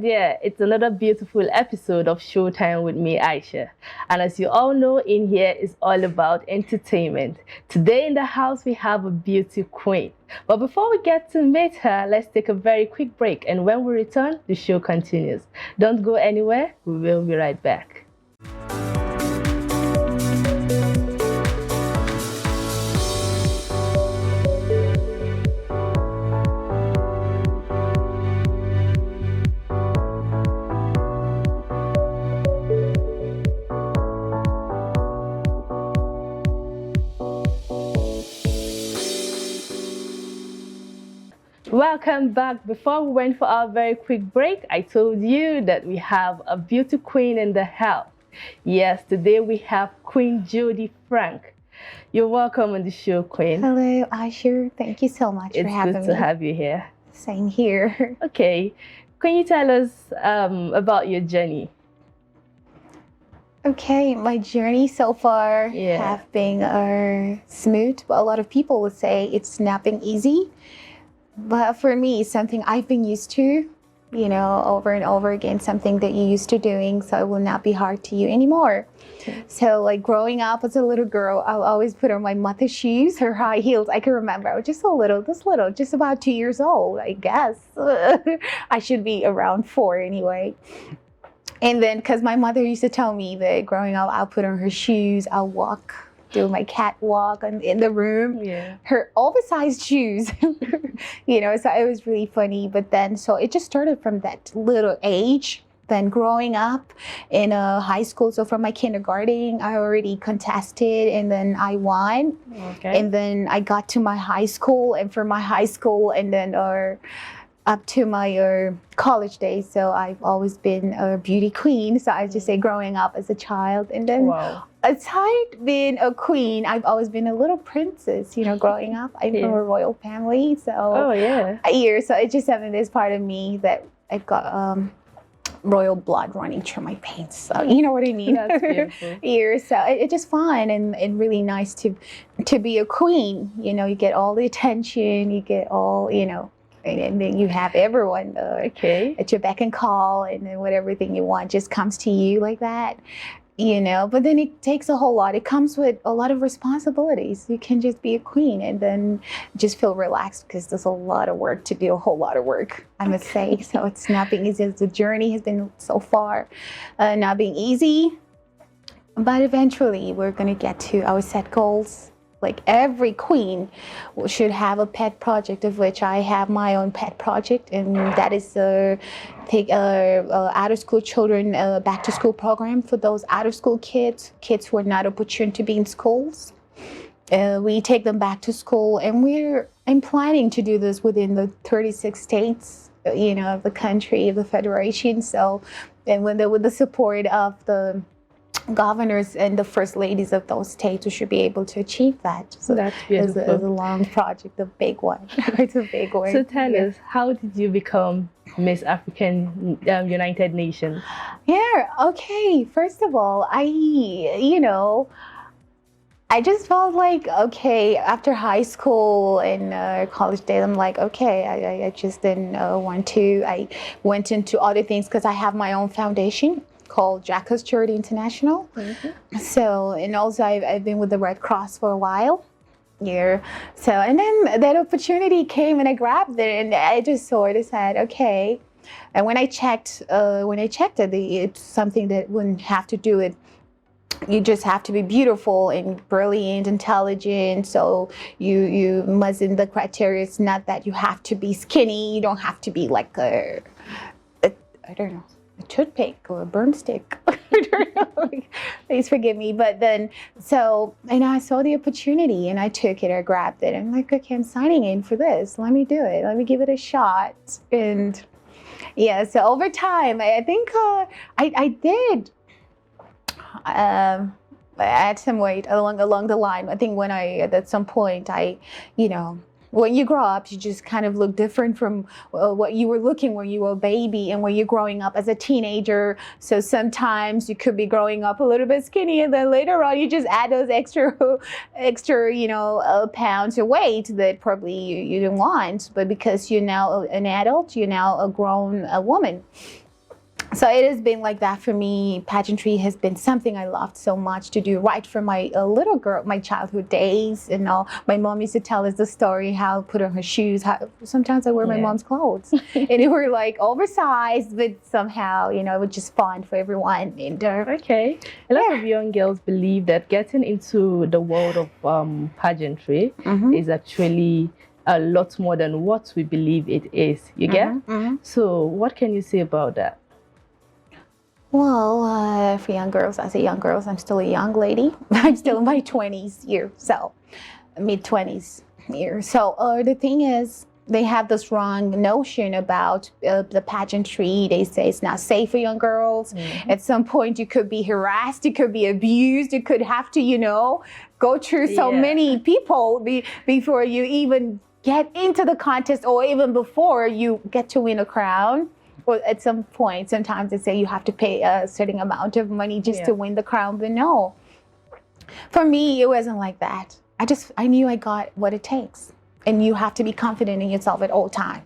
there, it's another beautiful episode of Showtime with me, Aisha. And as you all know, in here is all about entertainment. Today in the house, we have a beauty queen. But before we get to meet her, let's take a very quick break. And when we return, the show continues. Don't go anywhere. We will be right back. Welcome back. Before we went for our very quick break, I told you that we have a beauty queen in the house. Yes, today we have Queen Jody Frank. You're welcome on the show, Queen. Hello, Aisha. Thank you so much for having me. It's good to have you here. Same here. Okay. Can you tell us about your journey? Okay, my journey so far have been smooth, but a lot of people would say it's not been easy. But for me, it's something I've been used to, you know, over and over again, something that you're used to doing, so it will not be hard to you anymore. So like growing up as a little girl, I'll always put on my mother's shoes, her high heels. I can remember I was just just about 2 years old, I guess. I should be around 4 anyway. And then, because my mother used to tell me that growing up, I'll put on her shoes, I'll do my catwalk in the room, her oversized shoes, you know, so it was really funny. But then, so it just started from that little age. Then growing up in a high school, so from my kindergarten, I already contested and then I won. Okay. And then I got to my high school, and from my high school and then up to my college days. So I've always been a beauty queen. So I just say growing up as a child. And then aside being a queen, I've always been a little princess, you know, growing up. I'm from a royal family. So so it's just something that's part of me that I've got royal blood running through my veins. So you know what I mean? That's beautiful. So it's just fun and really nice to be a queen. You know, you get all the attention, you get all, you know, and then you have everyone at your beck and call, and then whatever thing you want just comes to you like that, you know. But then it takes a whole lot. It comes with a lot of responsibilities. You can just be a queen and then just feel relaxed because there's a lot of work to do, a whole lot of work, I must say. So it's not being easy. The journey has been so far not being easy, but eventually we're going to get to our set goals. Like every queen should have a pet project, of which I have my own pet project, and that is take out of school children back to school program for those out of school kids who are not opportune to be in schools. We take them back to school, and I'm planning to do this within the 36 states, you know, of the country, of the federation. So, and with the support of the governors and the first ladies of those states, who should be able to achieve that. So that's beautiful. It's a long project, a big one. It's a big one. So tell us, how did you become Miss African United Nations? Yeah, okay. First of all, I just felt like, okay, after high school and college days, I'm like, okay, I just didn't want to. I went into other things because I have my own foundation called Jacob's Charity International. So, and also I've been with the Red Cross for a while. So, and then that opportunity came and I grabbed it, and I just sort of said, okay. And when I checked it, it's something that wouldn't have to do it. You just have to be beautiful and brilliant, intelligent. So you mustn't, the criteria is not that you have to be skinny. You don't have to be like I don't know, a toothpick or a broomstick. I don't know. Please forgive me. But then, and I saw the opportunity and I took it, I grabbed it. I'm like, okay, I'm signing in for this. Let me do it. Let me give it a shot. And yeah, so over time, I think I did add some weight along the line. I think when at some point, when you grow up, you just kind of look different from what you were looking when you were a baby and when you're growing up as a teenager. So sometimes you could be growing up a little bit skinny, and then later on you just add those extra pounds of weight that probably you didn't want. But because you're now an adult, you're now a grown woman. So it has been like that for me. Pageantry has been something I loved so much to do right from my little girl, my childhood days. And all. My mom used to tell us the story how put on her shoes. How sometimes I wear my mom's clothes, and they were like oversized, but somehow it was just fun for everyone. And okay, a lot of young girls believe that getting into the world of pageantry is actually a lot more than what we believe it is. You get? So what can you say about that? Well, for young girls, I say young girls, I'm still a young lady. I'm still in my 20s year, so mid-20s year. So the thing is, they have this wrong notion about the pageantry. They say it's not safe for young girls. At some point, you could be harassed, you could be abused, you could have to, go through so many people before you even get into the contest, or even before you get to win a crown. Well, at some point, sometimes they say you have to pay a certain amount of money just to win the crown, but no. For me, it wasn't like that. I knew I got what it takes, and you have to be confident in yourself at all times.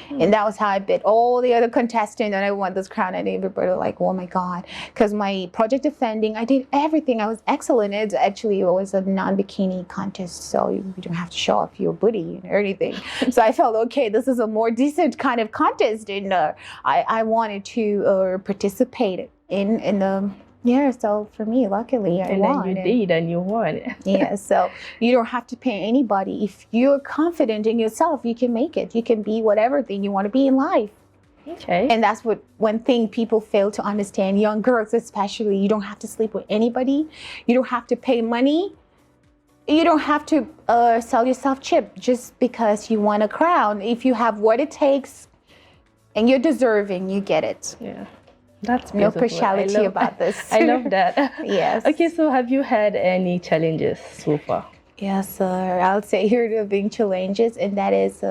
And that was how I bit all the other contestants, and I won this crown, and everybody was like, oh my God. Because my project defending, I did everything. I was excellent. It was a non-bikini contest, so you don't have to show off your booty or anything. So I felt, okay, this is a more decent kind of contest, and I wanted to participate in the... Yeah, so for me, luckily, I won. And you did, and you won. Yeah, so you don't have to pay anybody. If you're confident in yourself, you can make it. You can be whatever thing you want to be in life. Okay. And that's one thing people fail to understand, young girls especially. You don't have to sleep with anybody. You don't have to pay money. You don't have to sell yourself cheap just because you want a crown. If you have what it takes and you're deserving, you get it. Yeah. That's beautiful. No partiality about this. I love that. Yes. Okay, so have you had any challenges so far? Yes, I would say here there have been challenges, and that is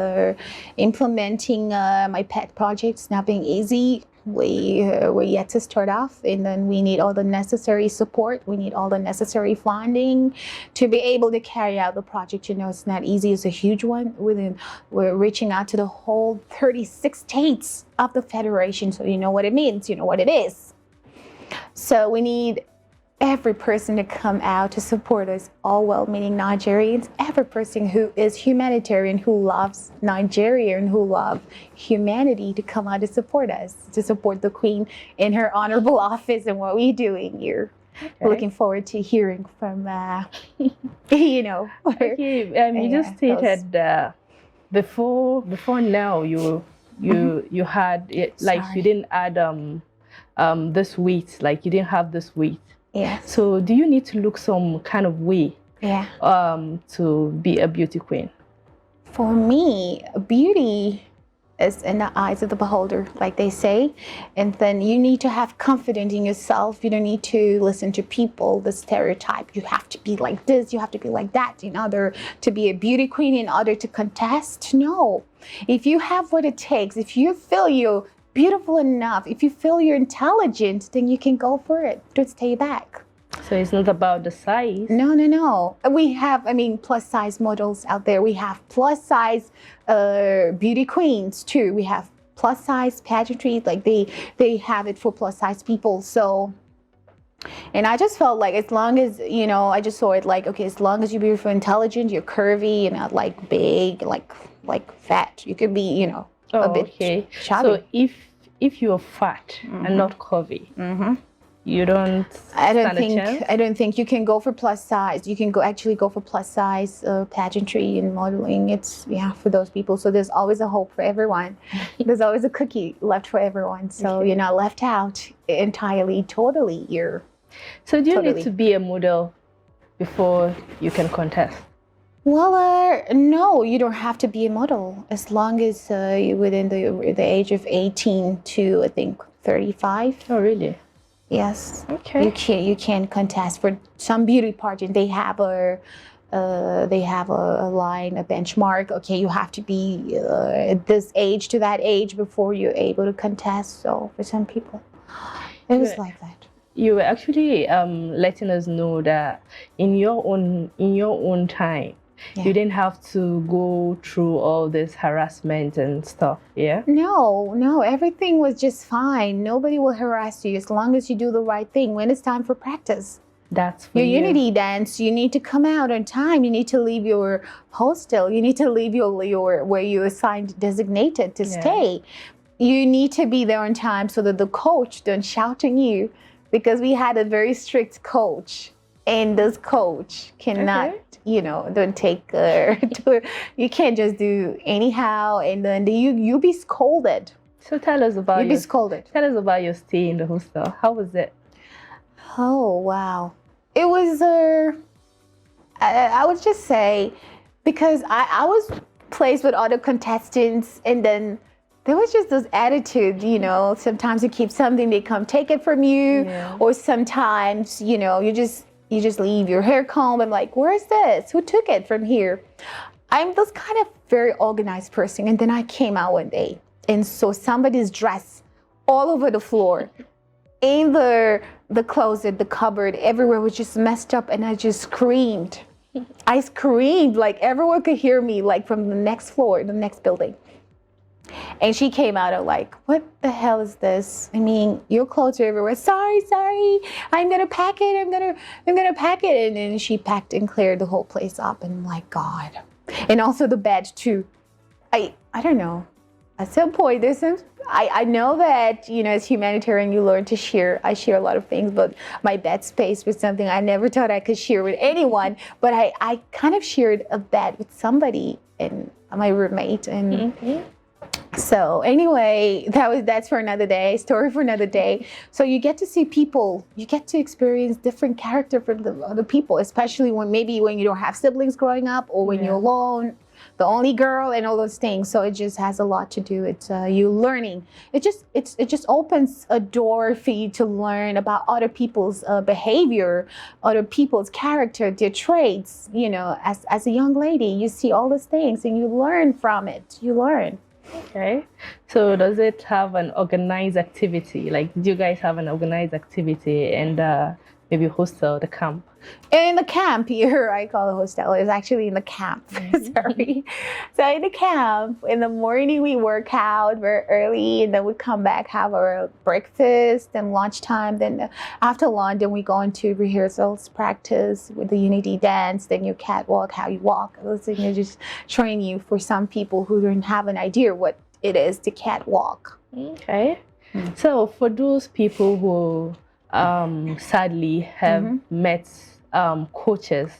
implementing my pet projects not being easy. We're yet to start off, and then we need all the necessary support. We need all the necessary funding to be able to carry out the project. It's not easy. It's a huge one. We're reaching out to the whole 36 states of the federation, so you know what it means. You know what it is. So we need every person to come out to support us, all well-meaning Nigerians, every person who is humanitarian, who loves Nigeria and who loves humanity to come out to support us, to support the Queen in her honorable office and what we're doing here. Okay. Looking forward to hearing from, Okay, you just stated before now you had you didn't add this weight, like you didn't have this weight. Yeah. So do you need to look some kind of way to be a beauty queen? For me, beauty is in the eyes of the beholder, like they say. And then you need to have confidence in yourself. You don't need to listen to people, the stereotype. You have to be like this, you have to be like that in order to be a beauty queen, in order to contest. No. If you have what it takes, if you feel you're beautiful enough, if you feel you're intelligent, then you can go for it. Don't stay back. So it's not about the size. No. We have, plus size models out there. We have plus size beauty queens too. We have plus size pageantry. Like they have it for plus size people. So, and I just felt like as long as, I just saw it like, okay, as long as you're beautiful, intelligent, you're curvy, you're not like big, like fat. You could be, a bit chubby. So if you're fat and not curvy, you don't I don't think you can go for plus size. You can go for plus size pageantry and modeling. It's for those people. So there's always a hope for everyone. There's always a cookie left for everyone. So you're not left out entirely, totally. So do you need to be a model before you can contest? Well, no, you don't have to be a model as long as you're within the age of 18 to, I think, 35. Oh, really? Yes. Okay. You can contest for some beauty pageant. They have a line, a benchmark. Okay, you have to be at this age to that age before you're able to contest. So for some people, it was like that. You were actually letting us know that in your own time, You didn't have to go through all this harassment and stuff, yeah? No, everything was just fine. Nobody will harass you as long as you do the right thing when it's time for practice. That's for your you. unity dance. You need to come out on time. You need to leave your hostel. You need to leave your where you assigned designated to stay. You need to be there on time so that the coach don't shout at you, because we had a very strict coach, and this coach cannot, don't take you can't just do anyhow, and then you be scolded. So tell us about be scolded. Tell us about your stay in the hostel. How was it? Oh wow, it was I would just say, because I was placed with other contestants, and then there was just this attitude, sometimes you keep something, they come take it from you, or sometimes, you just leave your hair comb and like, where's this? Who took it from here? I'm this kind of very organized person. And then I came out one day and saw somebody's dress all over the floor. In the closet, the cupboard, everywhere was just messed up, and I just screamed. I screamed like everyone could hear me, like from the next floor, the next building. And she came out and like, what the hell is this? I mean, your clothes are everywhere. Sorry, I'm gonna pack it. I'm gonna pack it. And then she packed and cleared the whole place up. And I'm like, God. And also the bed too. I don't know. At some point, I know that, as humanitarian, you learn to share. I share a lot of things, but my bed space was something I never thought I could share with anyone. But I kind of shared a bed with somebody, and my roommate. And so anyway, that's for another day, story for another day. So you get to see people, you get to experience different character from the other people, especially when you don't have siblings growing up, or when you're alone, the only girl, and all those things. So it just has a lot to do with you learning. It just opens a door for you to learn about other people's behavior, other people's character, their traits. As a young lady, you see all those things and you learn from it. You learn. Okay. So does it have an organized activity? Like, did you guys have an organized activity and maybe hostel, the camp? In the camp here, I call it hostel. It's actually in the camp. Sorry. So in the camp, in the morning we work out very early, and then we come back, have our breakfast and lunchtime. Then after lunch, then we go into rehearsals, practice with the unity dance. Then you catwalk, how you walk. Those things just train you for some people who don't have an idea what it is to catwalk. Okay. So for those people who sadly have met coaches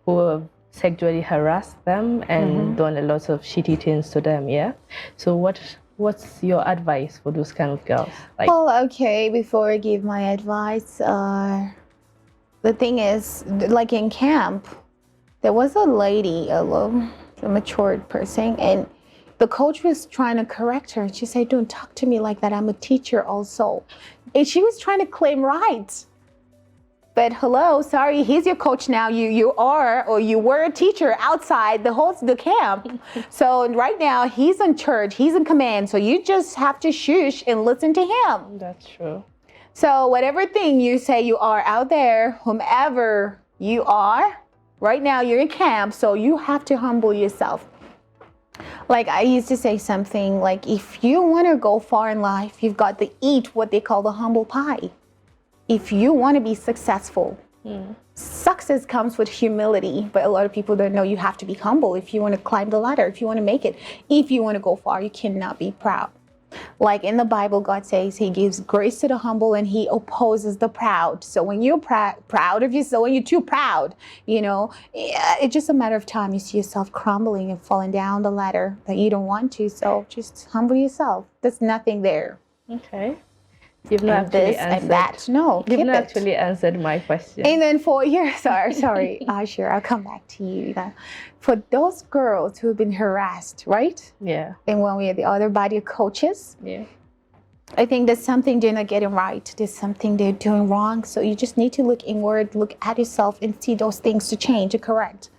who have sexually harassed them and done a lot of shitty things to them, so what's your advice for those kind of girls? Well, okay, before I give my advice, the thing is, like in camp, there was a lady, a matured person, and the coach was trying to correct her. She said, don't talk to me like that. I'm a teacher also. And she was trying to claim rights. But hello, sorry, he's your coach now. You are, or you were a teacher outside the camp. So right now he's in charge, he's in command. So you just have to shush and listen to him. That's true. So whatever thing you say you are out there, whomever you are, right now you're in camp. So you have to humble yourself. Like I used to say something like, if you want to go far in life, you've got to eat what they call the humble pie. If you want to be successful, success comes with humility, but a lot of people don't know you have to be humble if you want to climb the ladder, if you want to make it. If you want to go far, you cannot be proud. Like in the Bible, God says he gives grace to the humble and he opposes the proud. So when you're proud of yourself, when you're too proud, it's just a matter of time. You see yourself crumbling and falling down the ladder that you don't want to. So just humble yourself. There's nothing there. Okay. You've not actually answered. And that. No, you've not actually answered my question. And then sorry, sure, I'll come back to you. For those girls who have been harassed, right? Yeah. And when we are the other body of coaches, I think there's something they're not getting right. There's something they're doing wrong. So you just need to look inward, look at yourself, and see those things to change, to correct.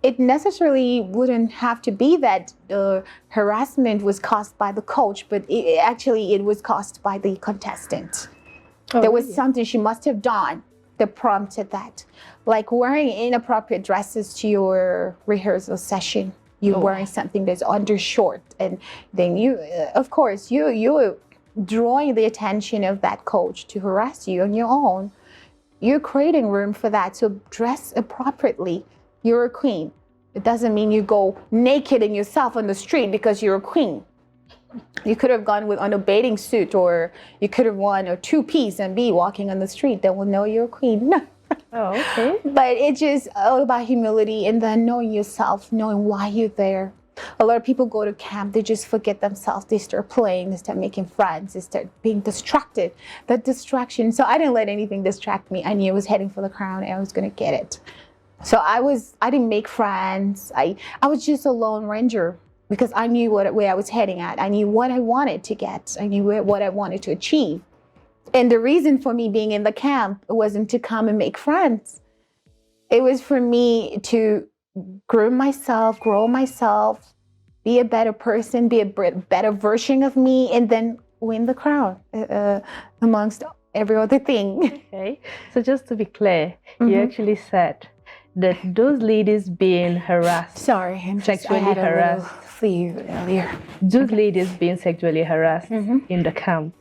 It necessarily wouldn't have to be that the harassment was caused by the coach, but it was caused by the contestant. There was something she must have done that prompted that. Like wearing inappropriate dresses to your rehearsal session. You're wearing something that's undershort, and then you, of course, you drawing the attention of that coach to harass you on your own. You're creating room for that. So dress appropriately. You're a queen. It doesn't mean you go naked in yourself on the street because you're a queen. You could have gone on a bathing suit, or you could have worn a two-piece and be walking on the street. They will know you're a queen. Oh, okay. But it's just all about humility, and then knowing yourself, knowing why you're there. A lot of people go to camp, they just forget themselves. They start playing, they start making friends, they start being distracted. That distraction. So I didn't let anything distract me. I knew I was heading for the crown and I was going to get it. So I didn't make friends. I was just a lone ranger because I knew where I was heading at. I knew what I wanted to get. I knew what I wanted to achieve. And the reason for me being in the camp wasn't to come and make friends. It was for me to grow myself, be a better person, be a better version of me, and then win the crown amongst every other thing. Okay. So just to be clear, you actually said that those ladies being harassed. Sorry, sexually I had harassed. A flu earlier. Those ladies being sexually harassed in the camp.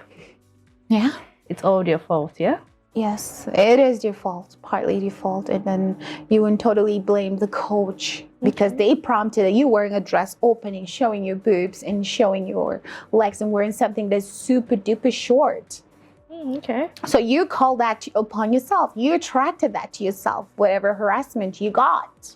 Yeah. It's all their fault, yeah? Yes, it is your fault, partly your fault. And then you wouldn't totally blame the coach because they prompted you wearing a dress opening, showing your boobs and showing your legs and wearing something that's super duper short. Okay. So you call that upon yourself. You attracted that to yourself, whatever harassment you got.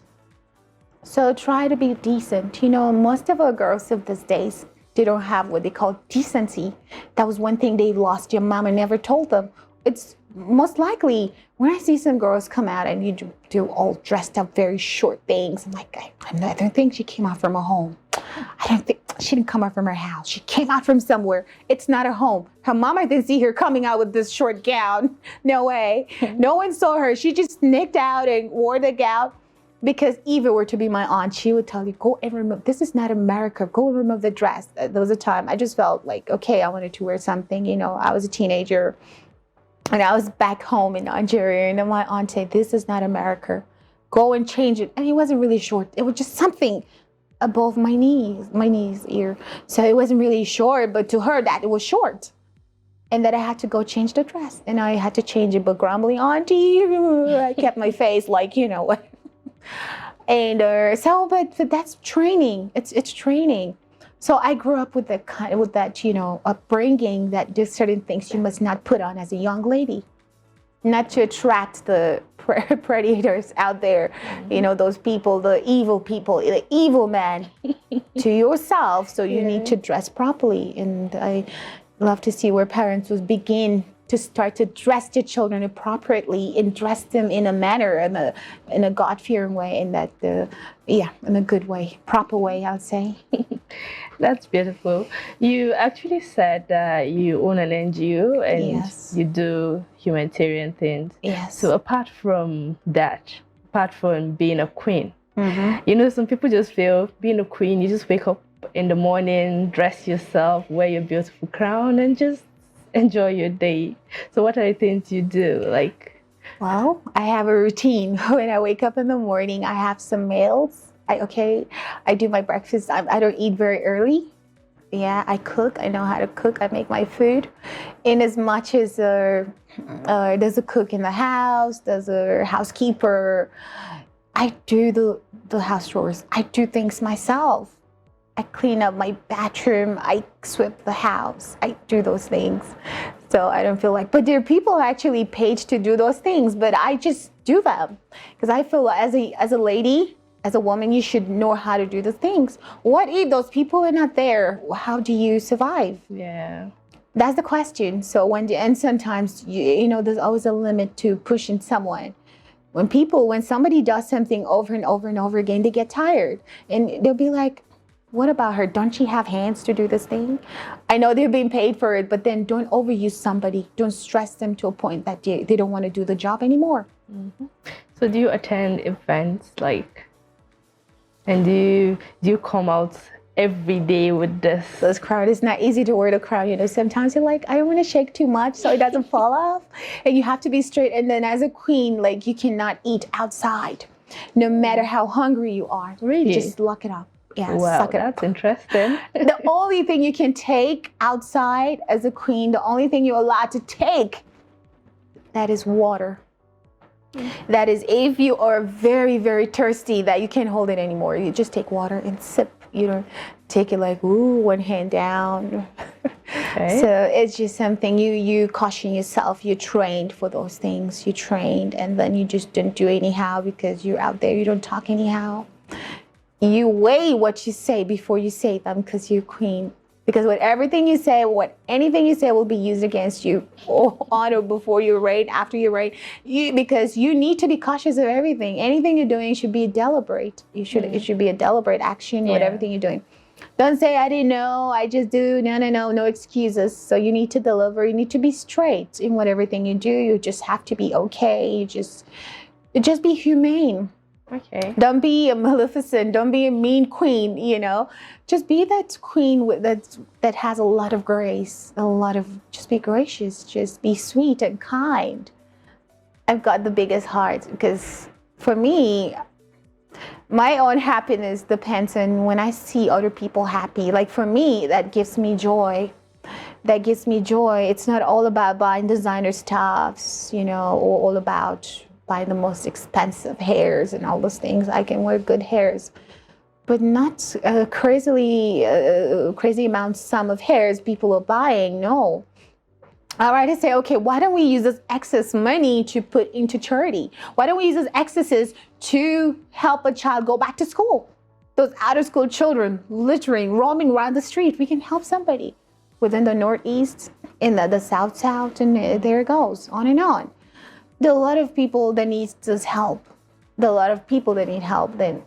So try to be decent. You know, most of our girls of these days, they don't have what they call decency. That was one thing they lost. Your mama never told them. It's most likely when I see some girls come out and you do all dressed up, very short things. I'm like, I don't think she came out from a home. I don't think she didn't come out from her house. She came out from somewhere. It's not a home. Her mama didn't see her coming out with this short gown. No way. No one saw her. She just sneaked out and wore the gown. Because if it were to be my aunt, she would tell you, go and remove, this is not America, go and remove the dress. There was a time I just felt like, okay, I wanted to wear something. You know, I was a teenager and I was back home in Nigeria, and then my aunt said, this is not America, go and change it. And it wasn't really short. It was just something above my knees here. So it wasn't really short, but to her that it was short. And that I had to go change the dress, and I had to change it. But grumbling auntie, I kept my face like, you know. And but that's training. It's training. So I grew up with that you know, upbringing that there's certain things you must not put on as a young lady, not to attract the predators out there. You know, those people, the evil man to yourself. So you need to dress properly. And I love to see where parents would begin to start to dress their children appropriately and dress them in a manner, in a God-fearing way, in a good way, proper way, I would say. That's beautiful. You actually said that you own an NGO and you do humanitarian things. Yes. So apart from that, apart from being a queen, you know, some people just feel being a queen, you just wake up in the morning, dress yourself, wear your beautiful crown, and just enjoy your day. So what are the things you do? Well, I have a routine. When I wake up in the morning, I have some meals. I do my breakfast. I don't eat very early. Yeah, I cook. I know how to cook. I make my food. In as much as there's a cook in the house, there's a housekeeper, I do the house chores. I do things myself. I clean up my bathroom, I sweep the house, I do those things. So I don't feel like, but there are people actually paid to do those things, but I just do them. Because I feel as a lady, as a woman, you should know how to do the things. What if those people are not there? How do you survive? Yeah. That's the question. So and sometimes, you know, there's always a limit to pushing someone. When somebody does something over and over and over again, they get tired. And they'll be like, what about her? Don't she have hands to do this thing? I know they're being paid for it, but then don't overuse somebody. Don't stress them to a point that they don't want to do the job anymore. So do you attend events and do you come out every day with this. This crown is not easy to wear the crown. You know, sometimes you're like, I don't want to shake too much so it doesn't fall off. And you have to be straight. And then as a queen, like you cannot eat outside, no matter how hungry you are. Really? Just lock it up. Yeah, wow, suck it that's up. interesting. The only thing you can take outside as a queen, the only thing you're allowed to take, that is water. That is, if you are very, very thirsty, that you can't hold it anymore. You just take water and sip. You know, take it like, ooh, one hand down. Okay. So it's just something you caution yourself. You're trained for those things. You're trained, and then you just don't do anyhow because you're out there. You don't talk anyhow. You weigh what you say before you say them because you're queen. Because with everything you say, anything you say will be used against you on or before you're right, after you're right. Because you need to be cautious of everything. Anything you're doing should be deliberate. It should be a deliberate action with everything you're doing. Don't say, I didn't know, I just do. No excuses. So you need to deliver. You need to be straight in everything you do. You just have to be okay. You just be humane. Okay. Don't be a Maleficent. Don't be a mean queen, you know. Just be that queen that has a lot of grace, just be gracious, just be sweet and kind. I've got the biggest heart because for me, my own happiness depends on when I see other people happy. Like for me, that gives me joy. That gives me joy. It's not all about buying designer stuffs, you know, or all about buying the most expensive hairs and all those things. I can wear good hairs, but not crazy amount sum of hairs people are buying. No. All right, I say, okay, why don't we use this excess money to put into charity? Why don't we use those excesses to help a child go back to school? Those out of school children littering, roaming around the street, we can help somebody within the Northeast, in the South, and there it goes, on and on. There are a lot of people that need this help. There are a lot of people that need help. Then,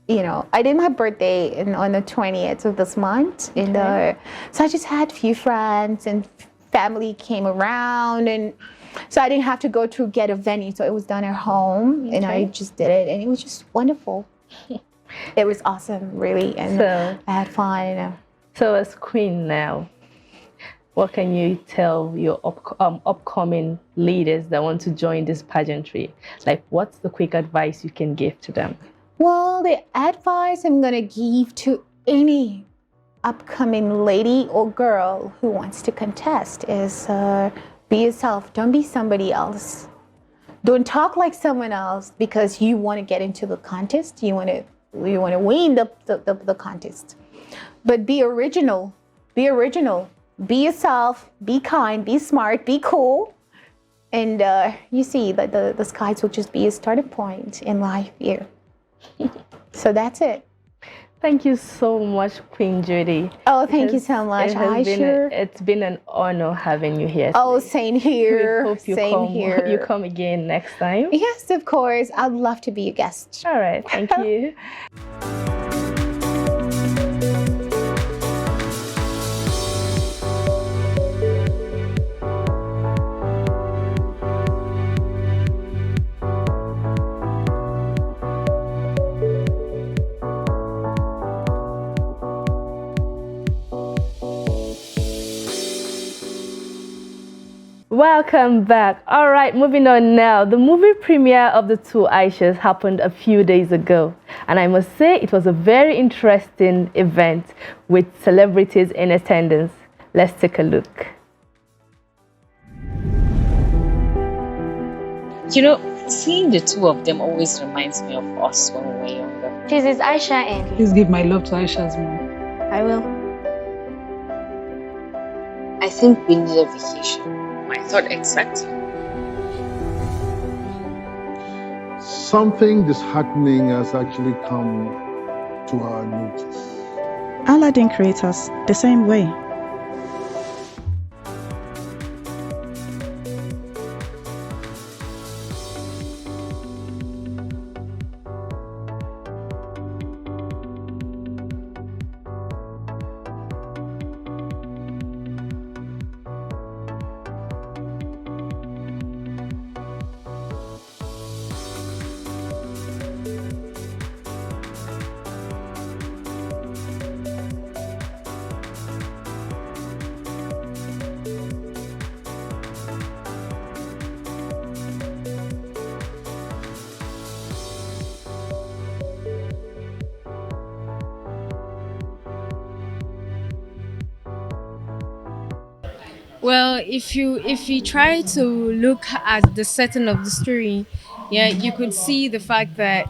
you know, I did my birthday on the 20th of this month. Okay. So I just had a few friends and family came around. And so I didn't have to go to get a venue. So it was done at home. Okay. And I just did it. And it was just wonderful. It was awesome, really. And so, I had fun. You know. So as queen now, what can you tell your upcoming leaders that want to join this pageantry? Like, what's the quick advice you can give to them? Well, the advice I'm going to give to any upcoming lady or girl who wants to contest is be yourself. Don't be somebody else. Don't talk like someone else because you want to get into the contest. You want to win the contest. But be original. Be original. Be yourself, be kind, be smart, be cool. And you see that the skies will just be a starting point in life here. So that's it. Thank you so much, Queen Judy. Oh, thank you so much. It's been an honor having you here today. Oh, same here. We hope you come again next time. Yes, of course. I'd love to be a guest. All right. Thank you. Welcome back. All right, moving on now. The movie premiere of The Two Aishas happened a few days ago, and I must say it was a very interesting event with celebrities in attendance. Let's take a look. You know, seeing the two of them always reminds me of us when we were younger. This is Aisha and... Please give my love to Aisha's mom. I will. I think we need a vacation. I thought exactly. Something disheartening has actually come to our notice. Allah didn't create us the same way. Well, if you try to look at the setting of the story, yeah, you could see the fact that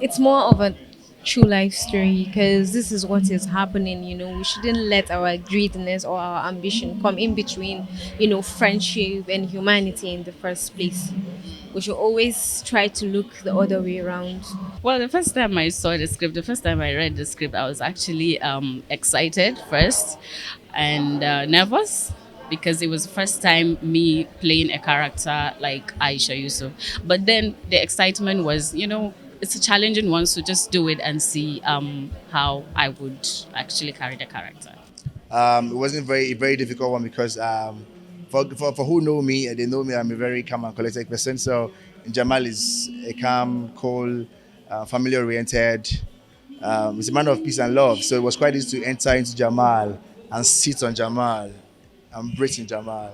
it's more of a true life story because this is what is happening. We shouldn't let our greediness or our ambition come in between, friendship and humanity in the first place. We should always try to look the other way around. Well, the first time I saw the script, the first time I read the script, I was actually excited first and nervous because it was the first time me playing a character like Aisha Yusuf. But then the excitement was, it's a challenging one, so just do it and see how I would actually carry the character. It wasn't very difficult one because for who know me, they know me. I'm a very calm and collected person. So Jamal is a calm, cool, family oriented. He's a man of peace and love. So it was quite easy to enter into Jamal and sit on Jamal and breathe in Jamal.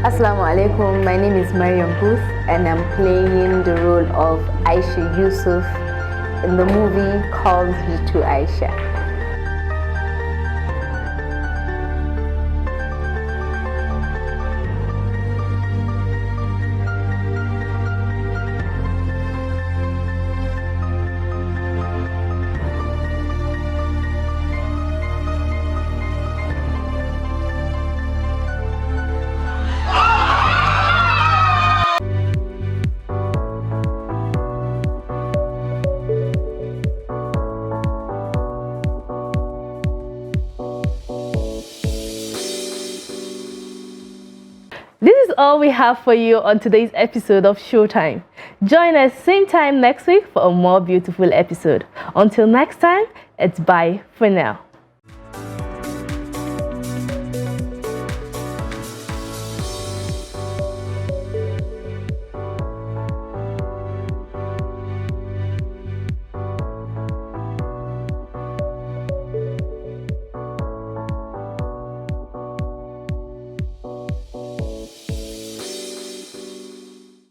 Assalamu alaikum, my name is Mariam Booth and I'm playing the role of Aisha Yusuf in the movie called You to Aisha. This is all we have for you on today's episode of Showtime. Join us same time next week for a more beautiful episode. Until next time, it's bye for now.